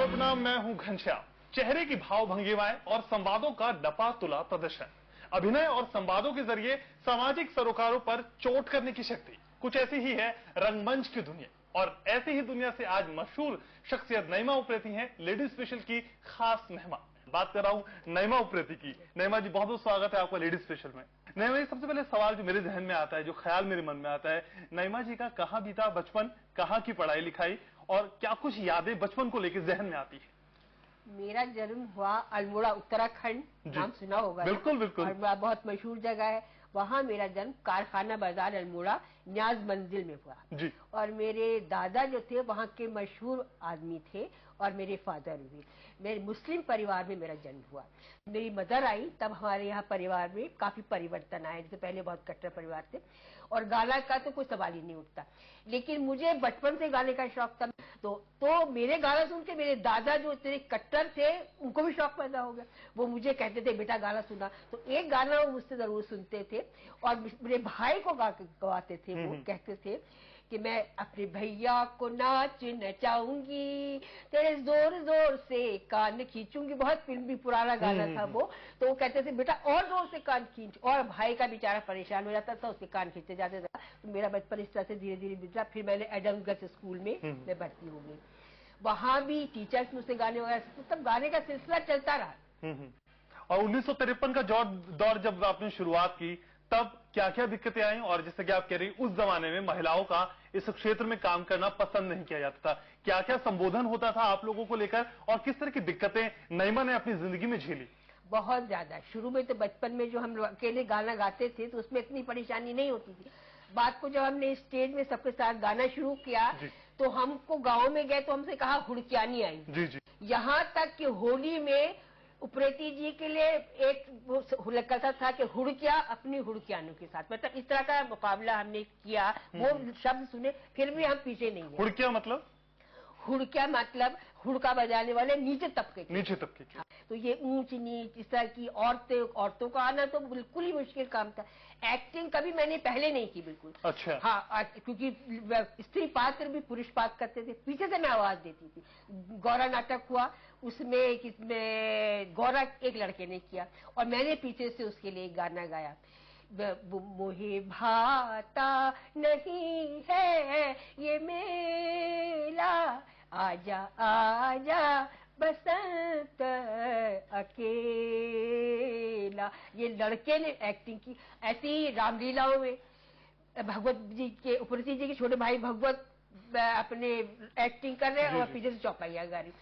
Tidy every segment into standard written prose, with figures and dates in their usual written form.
नमस्कार प्रणाम, मैं हूं घनश्याम। चेहरे की भाव भंगिमाएं और संवादों का डपा तुला प्रदर्शन, अभिनय और संवादों के जरिए सामाजिक सरोकारों पर चोट करने की शक्ति, कुछ ऐसी ही है रंगमंच की दुनिया। और ऐसी ही दुनिया से आज मशहूर शख्सियत नईमा उप्रेती हैं, लेडीज स्पेशल की खास मेहमान। बात कर रहा हूं नईमा उप्रेती की। नईमा जी, बहुत बहुत स्वागत है आपका लेडीज स्पेशल में। नईमा जी, सबसे पहले सवाल जो मेरे जहन में आता है, जो ख्याल मेरे मन में आता है, नईमा जी का कहाँ बीता बचपन, कहाँ की पढ़ाई लिखाई और क्या कुछ यादें बचपन को लेकर जहन में आती है? मेरा जन्म हुआ अल्मोड़ा, उत्तराखंड, नाम सुना होगा। बिल्कुल बिल्कुल। और बहुत मशहूर जगह है वहाँ। मेरा जन्म कारखाना बाजार अल्मोड़ा न्याज मंजिल में हुआ जी। और मेरे दादा जो थे वहाँ के मशहूर आदमी थे और मेरे फादर भी। मेरे मुस्लिम परिवार में मेरा जन्म हुआ। मेरी मदर आई तब हमारे यहाँ परिवार में काफी परिवर्तन आए। जैसे पहले बहुत कट्टर परिवार थे और गाना का तो कोई सवाल ही नहीं उठता, लेकिन मुझे बचपन से गाने का शौक था। तो मेरे गाना सुन के मेरे दादा जो इतने कट्टर थे उनको भी शौक पैदा हो गया। वो मुझे कहते थे बेटा गाना सुना, तो एक गाना वो मुझसे जरूर सुनते थे और मेरे भाई को गवाते थे। वो कहते थे कि मैं अपने भैया को नाच नचाऊंगी, तेरे जोर जोर से कान खींचूंगी। बहुत फिल्मी पुराना गाना था वो। तो वो कहते थे बेटा और जोर से कान खींच, और भाई का बेचारा परेशान हो जाता था, उसके कान खींचते जाते था। तो मेरा बचपन इस तरह से धीरे धीरे बीता। फिर मैंने एडम्स गर्ल्स स्कूल में मैं भर्ती हो गई। वहां भी टीचर्स मुझसे गाने वगैरह, तब गाने का सिलसिला चलता रहा। और 1953 का दौर जब आपने शुरुआत की, तब क्या क्या दिक्कतें आई? और जैसे कि आप कह रही, उस जमाने में महिलाओं का इस क्षेत्र में काम करना पसंद नहीं किया जाता था। क्या क्या संबोधन होता था आप लोगों को लेकर और किस तरह की दिक्कतें नईमा ने अपनी जिंदगी में झेली? बहुत ज्यादा। शुरू में तो बचपन में जो हम अकेले गाना गाते थे तो उसमें इतनी परेशानी नहीं होती थी। बात को जब हमने स्टेज में सबके साथ गाना शुरू किया तो हमको गांव में गए तो हमसे कहा हुड़कियानी आई जी जी। यहाँ तक कि होली में उप्रेती जी के लिए एक वो कहता था कि हुड़किया अपनी हुड़कियानों के साथ, मतलब इस तरह का मुकाबला हमने किया। वो शब्द सुने फिर भी हम पीछे नहीं है। हुड़किया मतलब? हुड़किया मतलब हुड़का बजाने वाले नीचे तबके के। हाँ, तो ये ऊंच नीच इस तरह की औरतों का आना तो बिल्कुल ही मुश्किल काम था। एक्टिंग कभी मैंने पहले नहीं की बिल्कुल। अच्छा। हाँ, क्योंकि स्त्री पात्र भी पुरुष पात्र करते थे, पीछे से मैं आवाज देती थी। गौरा नाटक हुआ, उसमें गौरा एक लड़के ने किया और मैंने पीछे से उसके लिए गाना गाया। मोहे भाता नहीं है ये मेला, आजा आजा बसंत अकेला। ये लड़के ने एक्टिंग की। ऐसी रामलीलाओं में भगवत जी के, उप्रेती जी के छोटे भाई भगवत अपने एक्टिंग कर रहे हैं और पीछे से चौपाइया गा रही।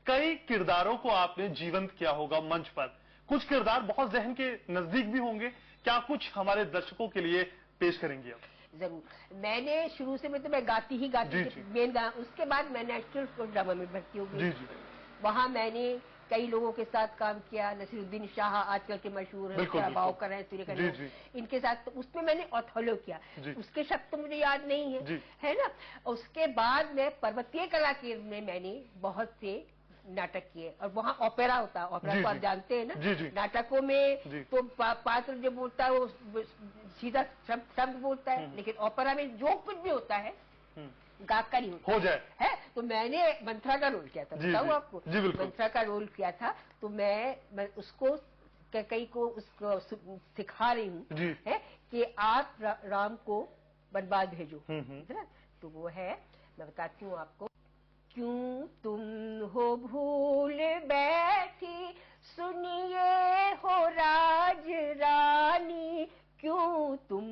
कई किरदारों को आपने जीवंत किया होगा मंच पर, कुछ किरदार बहुत जहन के नजदीक भी होंगे। क्या कुछ हमारे दर्शकों के लिए पेश करेंगी आप? जरूर। मैंने शुरू से मैं गाती ही थी मेन गाना। उसके बाद मैं नेशनल ड्रामा में भर्ती हो गई। वहाँ मैंने कई लोगों के साथ काम किया। नसीरुद्दीन शाह आजकल के मशहूर है, बावकर है, सूर्यकांत, इनके साथ। तो उसमें मैंने ओथेलो किया। उसके शब्द तो मुझे याद नहीं है ना। उसके बाद मैं पर्वतीय कला केंद्र में मैंने बहुत से नाटक किए और वहाँ ओपेरा होता है। ओपेरा तो आप जानते हैं ना। नाटकों में तो पात्र जो बोलता है वो सीधा शब्द बोलता है, लेकिन ओपेरा में जो कुछ भी होता है गाकर ही हो जाए है। तो मैंने मंत्रा का रोल किया था, बताऊँ आपको। मंत्रा का रोल किया था। तो मैं उसको कई को उसको सिखा रही हूँ है कि आप राम को बर्बाद भेजो। तो वो है, मैं बताती हूँ आपको। क्यों तुम हो भूल बैठी सुनिए हो राज रानी, क्यों तुम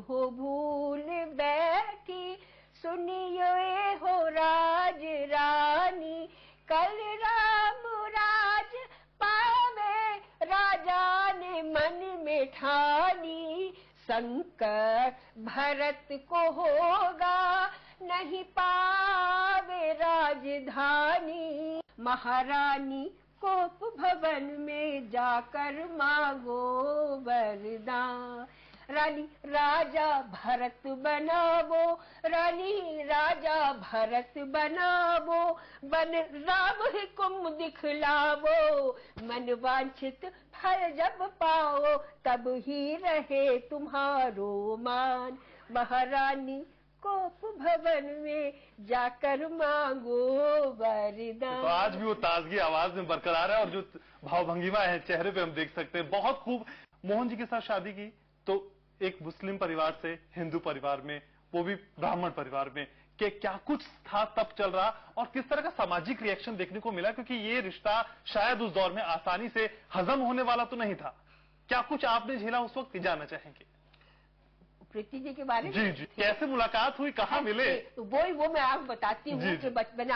हो भूल बैठी सुनिए हो राज रानी, कल राम राज पावे राजा ने मन में ठानी, संकट भरत को होगा नहीं पावे राजधानी, महारानी कोप भवन में जाकर मांगो वरदान, रानी राजा भरत बनावो, रानी राजा भरत बनावो, बन राम हुक्म दिखलावो, मन वांछित फल जब पाओ तब ही रहे तुम्हारो मान, महारानी कोप भवन में जाकर मांगो वरदान। तो आज भी वो ताजगी आवाज में बरकरार है और जो भावभंगिमा है चेहरे पे हम देख सकते हैं। बहुत खूब। मोहन जी के साथ शादी की तो एक मुस्लिम परिवार से हिंदू परिवार में, वो भी ब्राह्मण परिवार में, कि क्या कुछ था तब चल रहा और किस तरह का सामाजिक रिएक्शन देखने को मिला, क्योंकि ये रिश्ता शायद उस दौर में आसानी से हजम होने वाला तो नहीं था। क्या कुछ आपने झेला उस वक्त, जानना चाहेंगे? प्रीति जी के बारे में? जी जी, कैसे मुलाकात हुई, कहाँ मिले? तो वो मैं आपको बताती हूँ कि बचपन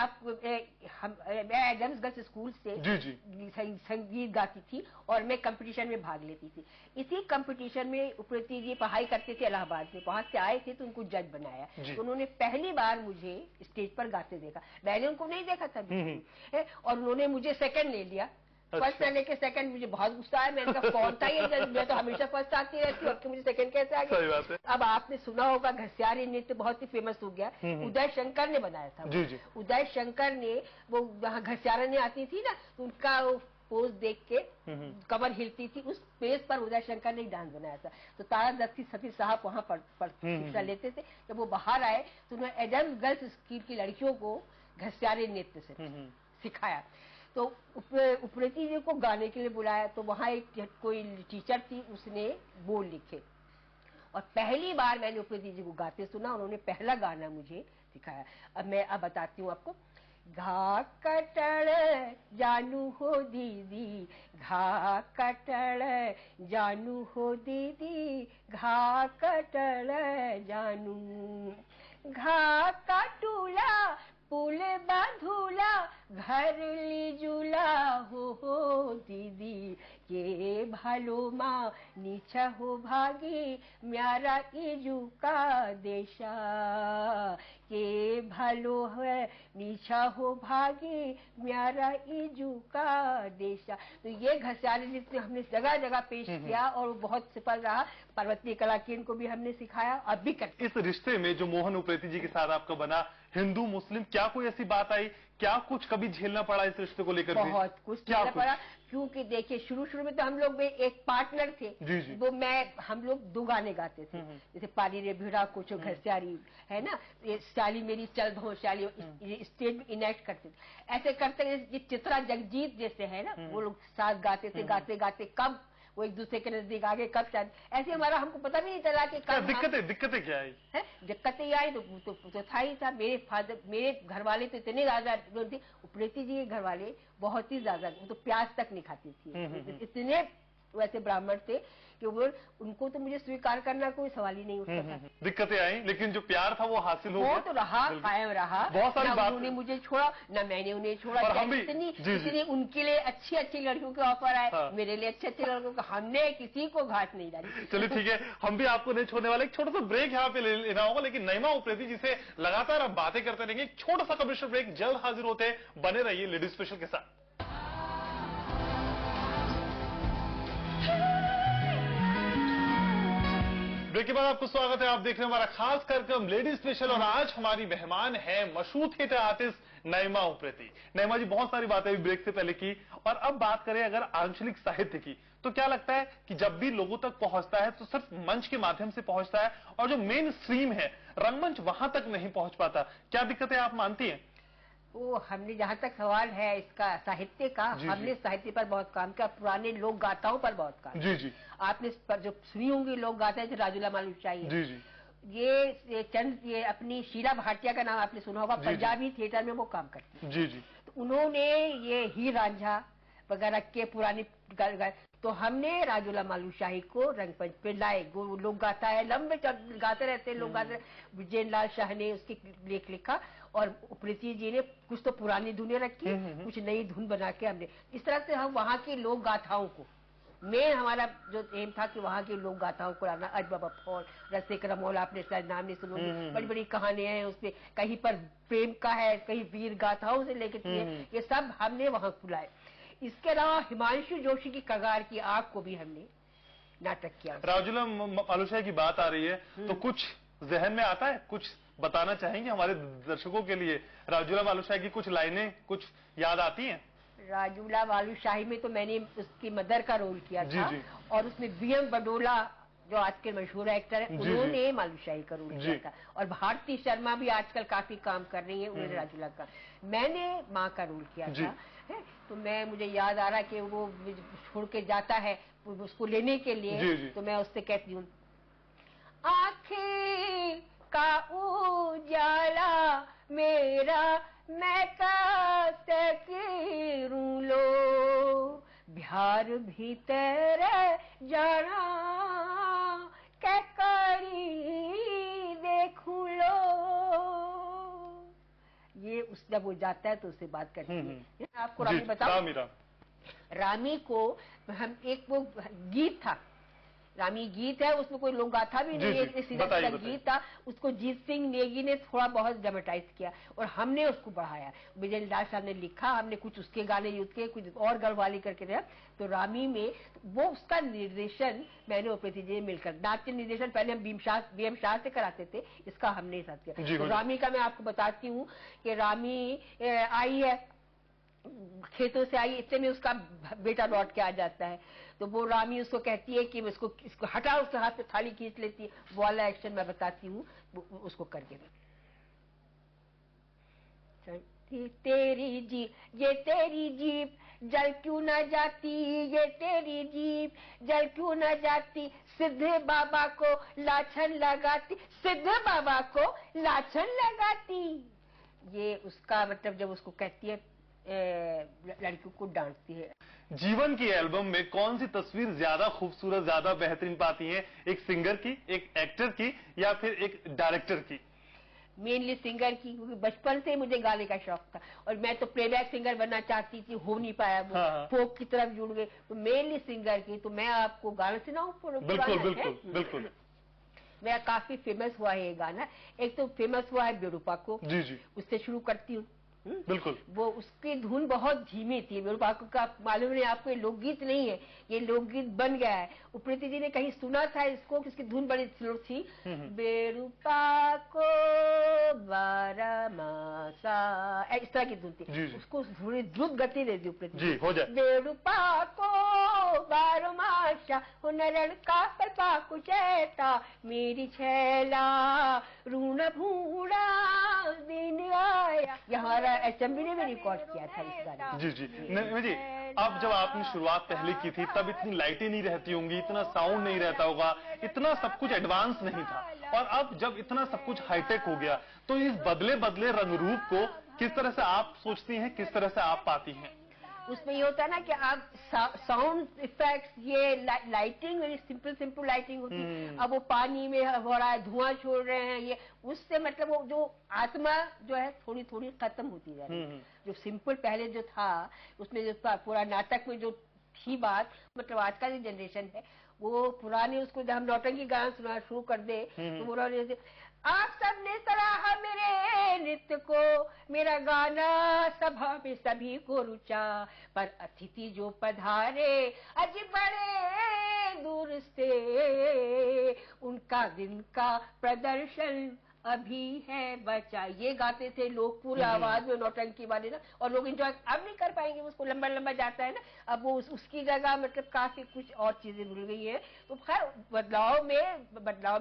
मैं एडम्स गर्ल्स स्कूल से जी संगीत गाती थी और मैं कंपटीशन में भाग लेती थी। इसी कंपटीशन में प्रीति जी पढ़ाई करते थे इलाहाबाद में, वहां से आए थे तो उनको जज बनाया। तो उन्होंने पहली बार मुझे स्टेज पर गाते देखा, मैंने उनको नहीं देखा था और उन्होंने मुझे सेकंड ले लिया। फर्स्ट से लेके सेकंड मुझे बहुत गुस्सा आया। मैंने कहा कौन था ये जज, मैं तो हमेशा फर्स्ट आती रहती हूँ, मुझे सेकंड कैसे आ गया? अब आपने सुना होगा घसियारी नृत्य बहुत ही फेमस हो गया, उदय शंकर ने बनाया था। उदय शंकर ने वो वहाँ घसियारने आती थी ना, तो उनका पोज देख के कमर हिलती थी, उस पेज पर उदय शंकर ने डांस बनाया था। तो तारा दत्ती सती साहब वहाँ पर शिक्षा लेते थे। जब वो बाहर आए तो उन्होंने एडम्स गर्ल्स स्कूल की लड़कियों को घसियारी नृत्य से सिखाया। तो प्रीति जी को गाने के लिए बुलाया, तो वहाँ एक कोई टीचर थी, उसने बोल लिखे और पहली बार मैंने प्रीति जी को गाते सुना। उन्होंने पहला गाना मुझे सिखाया। अब मैं बताती हूँ आपको। घा कटड़ जानू हो दीदी, घा कटड़ जानू हो दीदी, घा कटड़ जानू, घा काटूला पुल बांधूला, घर लीजूला हो दीदी, के भालो माँ नीचा हो भागी म्यारा इजू का देशा, के भालो है नीचा हो भागी म्यारा इजू का देशा। तो ये घसियारी नृत्य हमने जगह जगह पेश किया और वो बहुत सफल रहा। पर्वतीय कला केंद्र को भी हमने सिखाया, अब भी करते। इस रिश्ते में जो मोहन प्रीति जी के साथ आपका बना, हिंदू मुस्लिम, क्या कोई ऐसी बात आई, क्या कुछ कभी झेलना पड़ा इस रिश्ते को लेकर? बहुत कुछ झेलना पड़ा, क्योंकि देखिए शुरू में तो हम लोग एक पार्टनर थे। वो हम लोग दो गाने गाते थे, जैसे पाली रे भिड़ा कुछ घसियारी है ना, ये शाली मेरी चल धो शाली स्टेज में इनेक्ट करते थे। ऐसे करते चित्रा जगजीत जैसे है ना, वो लोग साथ गाते थे। गाते गाते कब वो एक दूसरे के नजदीक आगे, कब शायद ऐसे हमारा हमको पता भी नहीं चला कि कब दिक्कतें क्या आई है। दिक्कतें आई तो था ही था। मेरे घर वाले तो इतने ज्यादा थे, प्रीति जी के घर वाले बहुत ही ज्यादा, वो तो प्याज तक नहीं खाती थी। इतने वैसे ब्राह्मण थे कि वो उनको तो मुझे स्वीकार करना कोई सवाल ही नहीं उठता था। दिक्कतें आई, लेकिन जो प्यार था वो हासिल हो गया। वो तो रहा, कायम रहा। बहुत सारी बात उन्होंने मुझे छोड़ा, ना मैंने उन्हें छोड़ा। इतनी उनके लिए अच्छी लड़कियों के ऑफर आए, मेरे लिए अच्छे लड़कों का, हमने किसी को घाट नहीं डाली। चलिए ठीक है, हम भी आपको नहीं छोड़ने वाले। एक छोटा सा ब्रेक यहाँ पे लेना होगा, लेकिन नईमा प्रीति जी से लगातार हम बातें करते रहेंगे। एक छोटा सा कमर्शियल ब्रेक, जल्द हाजिर होते हैं। बने रहिए लेडीज स्पेशल के साथ। ब्रेक के बाद आपको स्वागत है। आप देख रहे हैं हमारा खास कार्यक्रम लेडीज स्पेशल और आज हमारी मेहमान है मशहूर थिएटर आर्टिस्ट नईमा प्रीति। नईमा जी, बहुत सारी बातें ब्रेक से पहले की और अब बात करें अगर आंचलिक साहित्य की, तो क्या लगता है कि जब भी लोगों तक पहुंचता है तो सिर्फ मंच के माध्यम से पहुंचता है और जो मेन स्ट्रीम है रंगमंच वहां तक नहीं पहुंच पाता। क्या दिक्कतें आप मानती हैं? वो हमने जहाँ तक सवाल है इसका साहित्य का, हमने साहित्य पर बहुत काम किया, पुराने लोक गाथाओं पर बहुत काम। जी आपने जो सुनी होंगी लोक गाथा थे, राजूला मालूशाही, ये अपनी शीला भाटिया का नाम आपने सुना होगा, पंजाबी थिएटर में वो काम करती है। तो उन्होंने ये हीर रांझा वगैरह के पुराने तो हमने राजूला मालूशाही को रंगमंच पे लाए। लोग गाता है, लंबे गाते रहते हैं लोग गाते। विजय लाल शाह ने उसके लेख लिखा और प्रीति जी ने कुछ तो पुरानी धुनें रखी, कुछ नई धुन बना के हमने इस तरह से हम वहाँ की लोक गाथाओं को, मेन हमारा जो एम था कि वहाँ की लोक गाथाओं को लाना। अज बाबा फौल, रसिक रमोल, आपने शायद नाम नहीं सुना, बड़ी बड़ी कहानियां हैं उसपे, कहीं पर प्रेम का है, कहीं वीर गाथाओं से लेकर ये सब हमने वहाँ बुलाए। इसके अलावा हिमांशु जोशी की कगार की आग को भी हमने नाटक किया। राजूला मालूशाही की बात आ रही है तो कुछ जहन में आता है, कुछ बताना चाहेंगे हमारे दर्शकों के लिए? राजूला मालूशाही की कुछ लाइनें कुछ याद आती हैं? राजूला मालूशाही में तो मैंने उसकी मदर का रोल किया था और उसमें बीएम बडोला जो आजकल मशहूर एक्टर है, उन्होंने मालूशाही का रोल किया था। और भारती शर्मा भी आजकल काफी काम कर रही है, उन्होंने राजूला का। मैंने माँ का रोल किया था, है? तो मुझे याद आ रहा कि वो छोड़ के जाता है उसको लेने के लिए, तो मैं उससे कहती हूँ, आँखें का उजाला मेरा मैं कैसे करूं लो, बिहार भीतर जाना क्या करी देखूं लो। ये उस जब वो जाता है तो उससे बात करती है। आपको रामी बताओ, रामी को हम एक वो गीत था, रामी गीत है, उसमें कोई लोग गाथा भी नहीं है, सीधा गीत था। उसको जीत सिंह नेगी ने थोड़ा बहुत ड्रामेटाइज किया और हमने उसको बढ़ाया। विजय लाल साहब ने लिखा, हमने कुछ उसके गाने यूज किए, कुछ और गढ़वाली करके दिया। तो रामी में वो उसका निर्देशन मैंने और प्रीति जी मिलकर, नाट्य निर्देशन पहले हम बीएम शाह से कराते थे, इसका हमने साथ किया। तो रामी का मैं आपको बताती हूँ कि रामी आई है, खेतों से आई, इतने में उसका बेटा लौट के आ जाता है। तो वो रामी उसको कहती है कि इसको हटा, उसके हाथ पे थाली खींच लेती है। वो वाला एक्शन मैं बताती हूँ उसको करके। तेरी जीप, ये तेरी जीप जल क्यों न जाती, ये तेरी जीप जल क्यों न जाती, सिद्धे बाबा को लाछन लगाती, सिद्धे बाबा को लाछन लगाती। ये उसका मतलब जब उसको कहती है, लड़कियों को डांटती है। जीवन की एल्बम में कौन सी तस्वीर ज्यादा खूबसूरत, ज्यादा बेहतरीन पाती है, एक सिंगर की, एक एक्टर की, या फिर एक डायरेक्टर की? मेनली सिंगर की, क्योंकि बचपन से मुझे गाने का शौक था और मैं तो प्लेबैक सिंगर बनना चाहती थी, हो नहीं पाया वो। फोक की तरफ जुड़ गए, तो मेनली सिंगर की। तो मैं आपको गाना सुनाऊं? बिल्कुल बिल्कुल बिल्कुल। मेरा काफी फेमस हुआ है ये गाना। एक तो फेमस हुआ है बेरूपा को, जी, उससे शुरू करती हूँ। बिल्कुल। वो उसकी धुन बहुत धीमी थी। बेरूपा का मालूम नहीं आपको, ये लोकगीत नहीं है, ये लोकगीत बन गया है। प्रीति जी ने कहीं सुना था इसको, किसकी धुन बड़ी स्लो थी। बेरूपा को बारहमासा, इस तरह की धुन थी। उसको थोड़ी द्रुत गति दे दी प्रीति जी, हो जाए। बेरूपा को बारहमासा हुनरण का पलपा कुचैता, मेरी छैला रून भूड़ा दिन आया। हमारा HMV ने भी रिकॉर्ड किया था इस गाने। जी जी जी। अब जब आपने शुरुआत पहले की थी तब इतनी लाइटें नहीं रहती होंगी, इतना साउंड नहीं रहता होगा, इतना सब कुछ एडवांस नहीं था। और अब जब इतना सब कुछ हाईटेक हो गया, तो इस बदले बदले रंग रूप को किस तरह से आप सोचती हैं, किस तरह से आप पाती हैं? उसमें ये होता है ना कि आप साउंड इफेक्ट्स, ये लाइटिंग वेरी सिंपल लाइटिंग होती है। अब वो पानी में हो रहा है, धुआं छोड़ रहे हैं, ये उससे मतलब वो जो आत्मा जो है थोड़ी थोड़ी खत्म होती जा रही है। जो सिंपल पहले जो था, उसमें जो पूरा नाटक में जो थी बात, मतलब आज का जो जनरेशन है वो पुराने, उसको जब हम नौटंकी गाना सुना शुरू कर दे तो बोला, आप सबने सराहा मेरे नृत्य को, मेरा गाना सभा में सभी को रुचा, पर अतिथि जो पधारे अज बड़े दूर से, उनका दिन का प्रदर्शन अभी है बचा। ये गाते थे लोग पूरी आवाज में नौटंकी वाले ना, और लोग एंजॉय अब नहीं कर पाएंगे, उसको लंबा लंबा जाता है ना। अब वो उसकी जगह मतलब काफी कुछ और चीजें मिल गई है। तो खैर बदलाव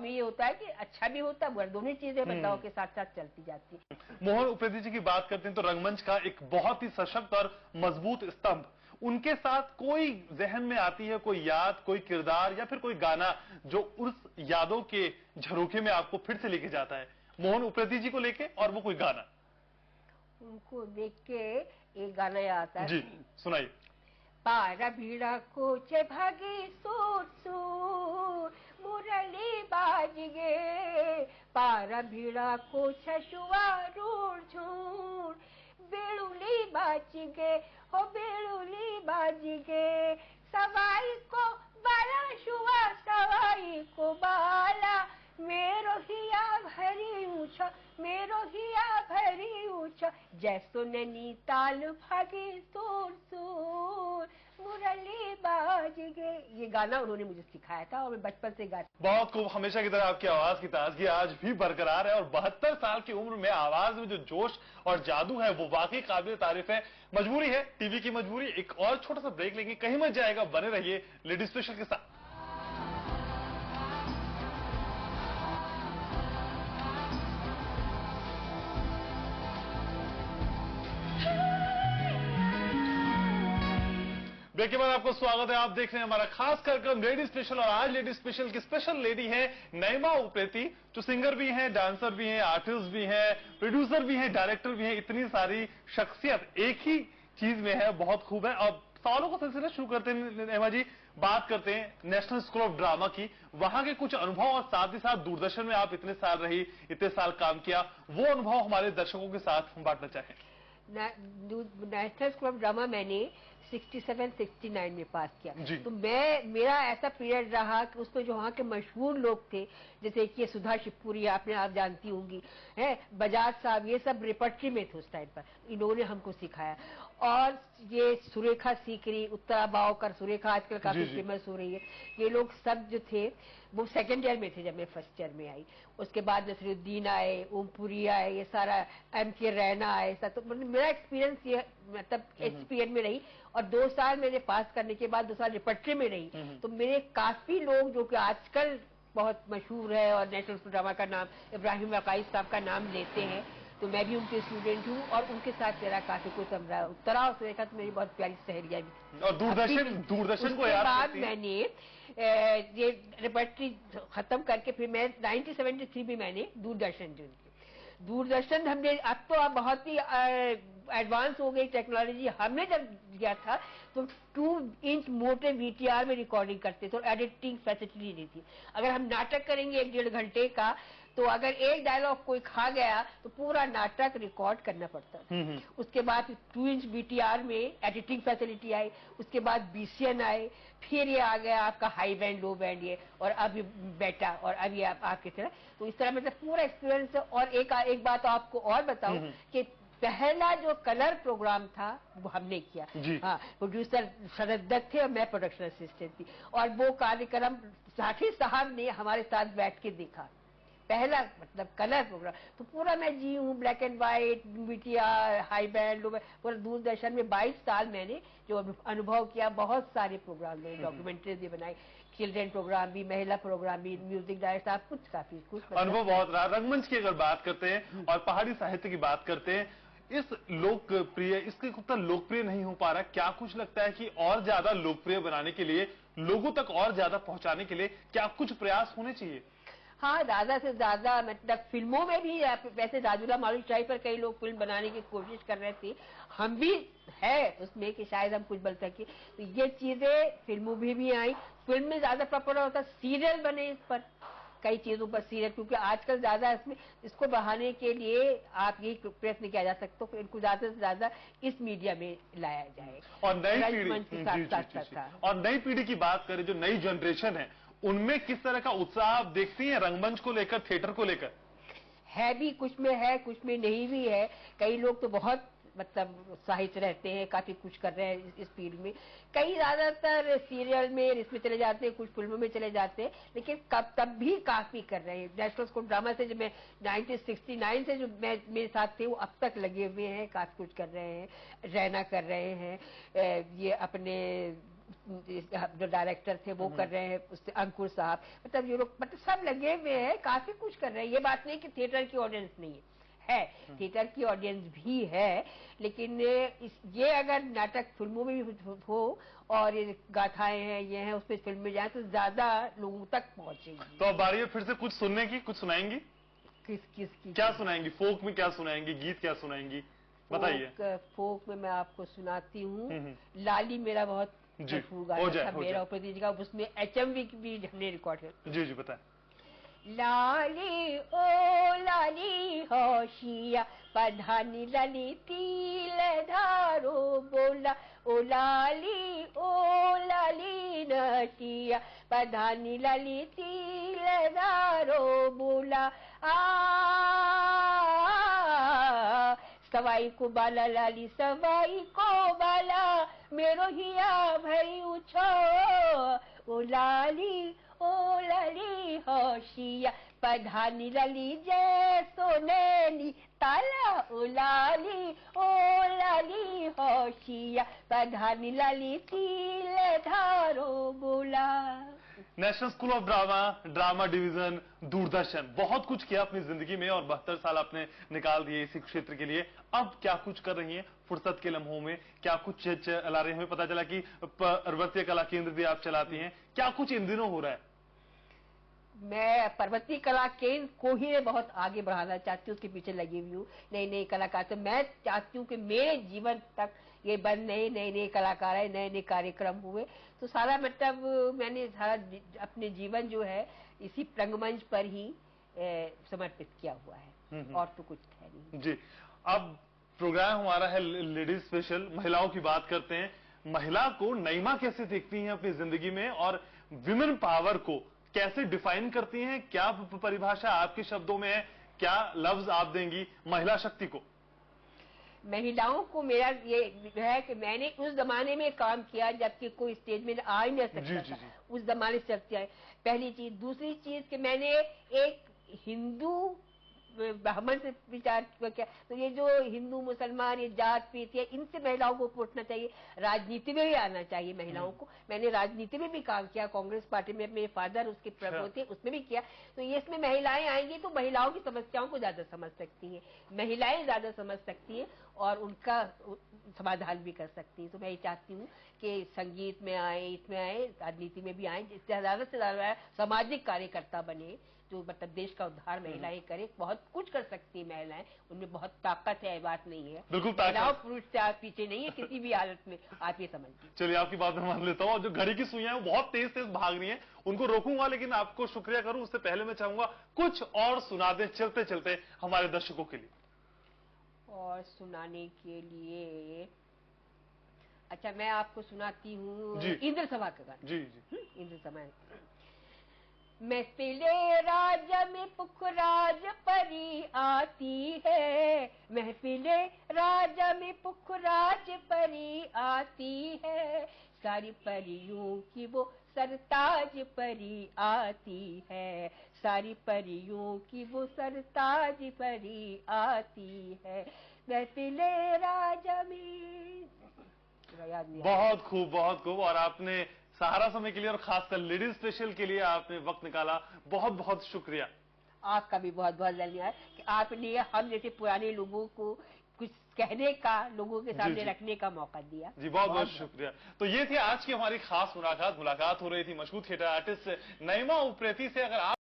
में ये होता है कि अच्छा भी होता है, दोनों चीजें बदलाव के साथ साथ चलती जाती है। मोहन उपेंद्र जी की बात करते हैं तो रंगमंच का एक बहुत ही सशक्त और मजबूत स्तंभ, उनके साथ कोई जहन में आती है कोई याद, कोई किरदार या फिर कोई गाना जो उस यादों के झरोखे में आपको फिर से लेके जाता है? मोहन उपेंद्र जी को लेके, और वो कोई गाना उनको देख के एक गाना याद आता है। जी सुनाइए। पारा भीड़ा कोचे भागी सूट सूट मुरली बाज गे, पारा भीड़ा को छुआ रूढ़ झूठ बेड़ुली बाज गे, हो बेड़ुली बाज गे, सवाई को बाला शुआ सवाई को बाला, मेरो हिया भरी ऊंचा, मेरो हिया भरी ऊंचा, जैसो नैनीताल भागी सूर सूर मुरली बाज गे। ये गाना उन्होंने मुझे सिखाया था और मैं बचपन से गाती। बहुत खूब। हमेशा की तरह आपकी आवाज की ताजगी आज भी बरकरार है और 72 साल की उम्र में आवाज में जो जोश और जादू है वो वाकई काबिल तारीफ है। मजबूरी है, टीवी की मजबूरी। एक और छोटा सा ब्रेक लेंगे, कहीं मत जाएगा, बने रहिए लेडी स्पेशल के साथ। ब्रेक के बाद आपको स्वागत है। आप देख रहे हैं हमारा खास कार्यक्रम लेडी स्पेशल, और आज लेडी स्पेशल की स्पेशल लेडी है नईमा उप्रेती, जो सिंगर भी हैं, डांसर भी हैं, आर्टिस्ट भी हैं, प्रोड्यूसर भी हैं, डायरेक्टर भी हैं। इतनी सारी शख्सियत एक ही चीज में है, बहुत खूब है। अब सवालों का सिलसिला शुरू करते हैं नईमा जी। बात करते हैं नेशनल स्कूल ऑफ ड्रामा की, वहां के कुछ अनुभव, और साथ ही साथ दूरदर्शन में आप इतने साल रही, इतने साल काम किया, वो अनुभव हमारे दर्शकों के साथ हम बांटना चाहें। नेशनल स्कूल ऑफ ड्रामा मैंने 67-69 में पास किया। तो मेरा ऐसा पीरियड रहा कि उसमें जो वहाँ के मशहूर लोग थे, जैसे कि सुधा शिवपुरी आपने आप जानती होंगी, है बजाज साहब, ये सब रिपर्टरी में थे उस टाइम पर, इन्होंने हमको सिखाया। और ये सुरेखा सीकरी, उत्तरा बावकर, सुरेखा आजकल काफी फेमस हो रही है, ये लोग सब जो थे वो सेकेंड ईयर में थे जब मैं फर्स्ट ईयर में आई। उसके बाद नसरुद्दीन आए, ओमपुरी आए, ये सारा M.K. रैना आए, तो मेरा एक्सपीरियंस ये मतलब HPN में रही। और 2 साल मैंने पास करने के बाद 2 साल रिपर्टरी में रही। तो मेरे काफी लोग जो कि आजकल बहुत मशहूर है और नेशनल ड्रामा का नाम इब्राहिम वकाई साहब का नाम लेते हैं, तो मैं भी उनके स्टूडेंट हूँ और उनके साथ मेरा काफी कुछ रहा। उत्तरा और सुरेखा तो मेरी बहुत प्यारी सहेलियां भी थी। और दूरदर्शन को याद बाद मैंने ये रिपर्टरी खत्म करके फिर मैं 1973 में मैंने दूरदर्शन ज्वाइन किया। दूरदर्शन हमने अब तो अब बहुत ही एडवांस हो गई टेक्नोलॉजी। हमने जब किया था तो 2 इंच मोटे VTR में रिकॉर्डिंग करते थे, एडिटिंग फैसिलिटी नहीं थी। अगर हम नाटक करेंगे 1-1.5 घंटे का, तो अगर एक डायलॉग कोई खा गया तो पूरा नाटक रिकॉर्ड करना पड़ता था। उसके बाद 2 इंच VTR में एडिटिंग फैसिलिटी आई, उसके बाद BCN आए, फिर ये आ गया आपका हाई बैंड, लो बैंड, ये, और अभी बेटा, और अभी आपकी तरह। तो इस तरह मतलब पूरा एक्सपीरियंस है। और एक बात आपको और बताऊं कि पहला जो कलर प्रोग्राम था वो हमने किया। हाँ, प्रोड्यूसर शरद दत्त थे और मैं प्रोडक्शन असिस्टेंट थी, और वो कार्यक्रम साथी साहब ने हमारे साथ बैठ के देखा, पहला मतलब कलर प्रोग्राम। तो पूरा मैं जी हूँ, black and white, VTR, high band, low band, पूरा दूरदर्शन में 22 साल मैंने जो अनुभव किया। बहुत सारे प्रोग्राम में डॉक्यूमेंट्री भी बनाई, चिल्ड्रन प्रोग्राम भी, महिला प्रोग्राम भी, म्यूजिक डायरेक्टर, आप काफी कुछ अनुभव बहुत रहा। रंगमंच की अगर बात करते हैं और पहाड़ी साहित्य की बात करते हैं, इस लोकप्रिय, इसके उतना लोकप्रिय नहीं हो पा रहा, क्या कुछ लगता है कि और ज्यादा लोकप्रिय बनाने के लिए, लोगों तक और ज्यादा पहुंचाने के लिए क्या कुछ प्रयास होने चाहिए? हाँ, ज्यादा से ज्यादा मतलब फिल्मों में भी, वैसे राजूला मालूम शाही पर कई लोग फिल्म बनाने की कोशिश कर रहे थे, हम भी है उसमें कि शायद हम कुछ बोल सके। तो ये चीजें फिल्मों में भी आई। फिल्म में ज्यादा प्रॉपर होता, सीरियल बने इस पर, कई चीजों पर सीरियल, क्योंकि आजकल ज्यादा इसमें इसको बढ़ाने के लिए आप ये प्रयत्न किया जा सकता है, इनको ज्यादा से ज्यादा इस मीडिया में लाया जाए। और नई पीढ़ी की बात करें, जो नई जनरेशन है, उनमें किस तरह का उत्साह आप देखती हैं रंगमंच को लेकर, थिएटर को लेकर? है भी, कुछ में है, कुछ में नहीं भी है। कई लोग तो बहुत मतलब उत्साहित रहते हैं, काफी कुछ कर रहे हैं इस फील्ड में। कई ज्यादातर सीरियल में इसमें चले जाते हैं, कुछ फिल्मों में चले जाते हैं, लेकिन तब भी काफी कर रहे हैं। नेशनल स्कूल ड्रामा से जो मैं 1969 से जो मैं मेरे साथ थे, वो अब तक लगे हुए हैं, काफी कुछ कर रहे हैं। रैना कर रहे हैं, ये अपने जो डायरेक्टर थे वो कर रहे हैं, उससे अंकुर साहब, मतलब ये लोग मतलब सब लगे हुए हैं, काफी कुछ कर रहे हैं। ये बात नहीं कि थिएटर की ऑडियंस नहीं है, थिएटर की ऑडियंस भी है, लेकिन ये अगर नाटक फिल्मों में भी हो और ये गाथाएं हैं, ये हैं, उसमें फिल्म में जाए तो ज्यादा लोगों तक पहुंचेगी। तो अब बारी है फिर से कुछ सुनने की, कुछ सुनाएंगी? किसकी क्या सुनाएंगी? फोक में क्या सुनाएंगी, गीत क्या सुनाएंगी, बताइए। फोक में मैं आपको सुनाती हूँ, लाली मेरा बहुत मशहूर गाना था, मेरा उपेंद्र जी का, उसमें HMV भी हमने रिकॉर्ड किया। जी बताएं। लाली ओ लाली होशिया, पधानी लाली तिल धारो बोला, ओ लाली नटिया, पधानी लाली तिल धारो बोला। सवाई को बाला लाली, सवाई को बाला, मेरो हिया भई उछो, ओ लाली होशिया, पधानी लाली जय सोनेली ताला, ओ लाली होशिया, पधानी लाली तिल धारो बोला। National school of drama, drama division, Doordarshan, बहुत कुछ किया अपनी जिंदगी में और 72 साल आपने निकाल दिए इसी क्षेत्र के लिए। अब क्या कुछ कर रही हैं फुर्सत के लम्हों में, क्या कुछ चला रही हैं? हमें पता चला कि पर्वतीय कला केंद्र भी आप चलाती हैं, क्या कुछ इन दिनों हो रहा है? मैं पर्वतीय कला केंद्र को ही बहुत आगे बढ़ाना चाहती हूँ, उसके पीछे लगी हुई हूँ। नए नए कलाकार, तो मैं चाहती हूँ कि मेरे जीवन तक ये बंद नहीं, नए नए कलाकार आए, नए नए कार्यक्रम हुए। तो सारा मतलब मैंने सारा अपने जीवन जो है इसी रंगमंच पर ही समर्पित किया हुआ है, और तो कुछ है नहीं। जी, अब प्रोग्राम हमारा है लेडीज स्पेशल, महिलाओं की बात करते हैं। महिला को नईमा कैसे देखती हैं अपनी जिंदगी में, और विमेन पावर को कैसे डिफाइन करती हैं? क्या परिभाषा आपके शब्दों में है, क्या लफ्ज आप देंगी महिला शक्ति को? महिलाओं को मेरा ये है कि मैंने उस जमाने में काम किया जबकि कोई स्टेज में आ ही नहीं सकता था। उस जमाने से शक्ति आई, पहली चीज। दूसरी चीज कि मैंने एक हिंदू ब्राह्मण से विचार किया, तो ये जो हिंदू मुसलमान ये जात पीत है, इनसे महिलाओं को उठना चाहिए, राजनीति में भी आना चाहिए महिलाओं को। मैंने राजनीति में भी काम किया, कांग्रेस पार्टी में मेरे फादर उसके प्रमुख थे, उसमें भी किया। तो ये इसमें महिलाएं आएंगी तो महिलाओं की समस्याओं को ज्यादा समझ सकती है, महिलाएं ज्यादा समझ सकती है और उनका समाधान भी कर सकती है। तो मैं ये चाहती हूँ कि संगीत में आए, इसमें आए, राजनीति में भी आए, ज्यादा से ज्यादा सामाजिक कार्यकर्ता बने, जो मतलब देश का उद्धार महिलाएं करे। बहुत कुछ कर सकती है महिलाएं, उनमें बहुत ताकत है, बात नहीं है। बिल्कुल, महिलाओं पुरुष से आप पीछे नहीं है किसी भी हालत में, आप ये समझिए। चलिए, आपकी बात मैं मान लेता हूँ। और जो घड़ी की सुइयां हैं वो बहुत तेज तेज भाग रही हैं, उनको रोकूंगा, लेकिन आपको शुक्रिया करूं उससे पहले मैं चाहूंगा कुछ और सुना दें चलते चलते हमारे दर्शकों के लिए। और सुनाने के लिए अच्छा, मैं आपको सुनाती हूँ इंद्र सभा का गाना। जी जी। इंद्र सभा। महफिले राजा में पुखराज परी आती है, महफिले राजा में पुखराज परी आती है, सारी परियों की वो सरताज परी आती है, सारी परियों की वो सरताज परी आती है, महफिले राजा में। बहुत खूब, बहुत खूब। और आपने सहारा समय के लिए और खासकर लेडीज स्पेशल के लिए आपने वक्त निकाला, बहुत बहुत शुक्रिया। आपका भी बहुत बहुत धन्यवाद कि आपने हम जैसे पुराने लोगों को कुछ कहने का, लोगों के सामने रखने का मौका दिया। जी, बहुत बहुत शुक्रिया। तो ये थी आज की हमारी खास मुलाकात हो रही थी मशहूर थिएटर आर्टिस्ट नईमा उप्रेती से। अगर आप